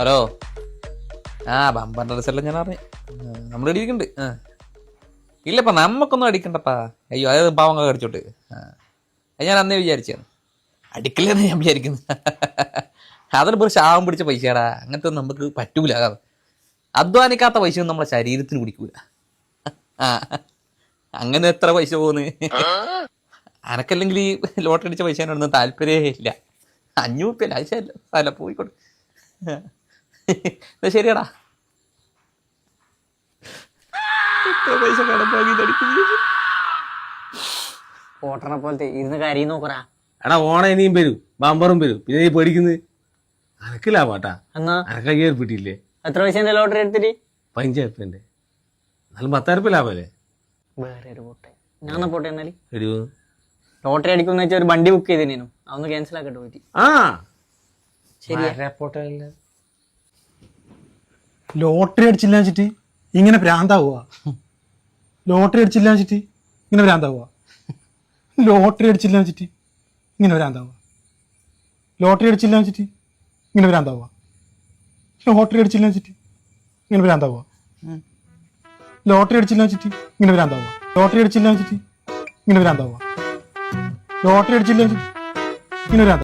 Hello. ബമ്പറിന്റെ result ഞാൻ അറിഞ്ഞു. നമ്മൾ അടിക്കുന്നുണ്ട്. ഇല്ലപ്പാ, നമ്മക്കൊന്നും അടിക്കണ്ടപ്പാ. അയ്യോ, അത് പാവങ്ങൾ അടിച്ചോട്ട്. അത് ഞാൻ അന്നേ വിചാരിച്ചാണ്. അടിക്കില്ലെന്ന് ഞാൻ വിചാരിക്കുന്നു. അതൊരു ശാപം പിടിച്ച പൈസയാടാ. അങ്ങനത്തെ നമുക്ക് പറ്റൂല. അധ്വാനിക്കാത്ത പൈസയൊന്നും നമ്മളെ ശരീരത്തിന് പിടിക്കൂല. അങ്ങനെ എത്ര പൈസ പോകുന്നു. അനക്കല്ലെങ്കിൽ ഈ ലോട്ടറി അടിച്ച പൈസ ഒന്നും താല്പര്യമേ ഇല്ല. 500 റുപ്യ അല്ല പോയിക്കോട്ടെ. ശരിയാടാ. പൈസ ഓട്ടണ പോലത്തെ ഇരുന്ന് കരയും നോക്കറാ. എടാ, ഓണ ഇനിയും വരും, ബമ്പറും വരും. പിന്നെ നീ പേടിക്കുന്നത് അനക്കില്ല പാട്ടാ. എന്നാ അനക്ക ഏർപ്പെട്ടില്ലേ? എത്ര പൈസ ലോട്ടറി എടുത്തിട്ട്? 15 റുപ്യന്റെ. എന്നാലും 10 റുപ്യ ലാഭല്ലേ? വേറെ ഒരു പോട്ടെ. ഞാൻ പോട്ടെ. എന്നാല് ഒരു ലോട്ടറി അടിക്കുന്ന വെച്ചാൽ ഒരു വണ്ടി ബുക്ക് ചെയ്തേനു. അതൊന്ന് ക്യാൻസൽ ആക്കട്ടെ പോയിട്ട്. ശരിയാ. പോട്ടെ. ലോട്ടറി അടിച്ചില്ല വെച്ചിട്ട് ഇങ്ങനെ ഭ്രാന്താവുക. ലോട്ടറി അടിച്ചില്ല വെച്ചിട്ട് ഇങ്ങനെ ഭ്രാന്താവുക. ലോട്ടറി അടിച്ചില്ല വെച്ചിട്ട് ഇങ്ങനെ ഭ്രാന്താവുക. ലോട്ടറി അടിച്ചില്ല വെച്ചിട്ട് ഇങ്ങനെ ഭ്രാന്താവുക. ലോട്ടറി അടിച്ചില്ല വെച്ചിട്ട് ഇങ്ങനെ ഭ്രാന്താവുക. ലോട്ടറി അടിച്ചില്ല വെച്ചിട്ട് ഇങ്ങനെ ഭ്രാന്താവുക. ലോട്ടറി അടിച്ചില്ല വെച്ചിട്ട് ഇങ്ങനെ ഭ്രാന്താവുക. ലോട്ടറി അടിച്ചില്ല വെച്ചിട്ട് ഇങ്ങനെ ഭ്രാന്താവുക.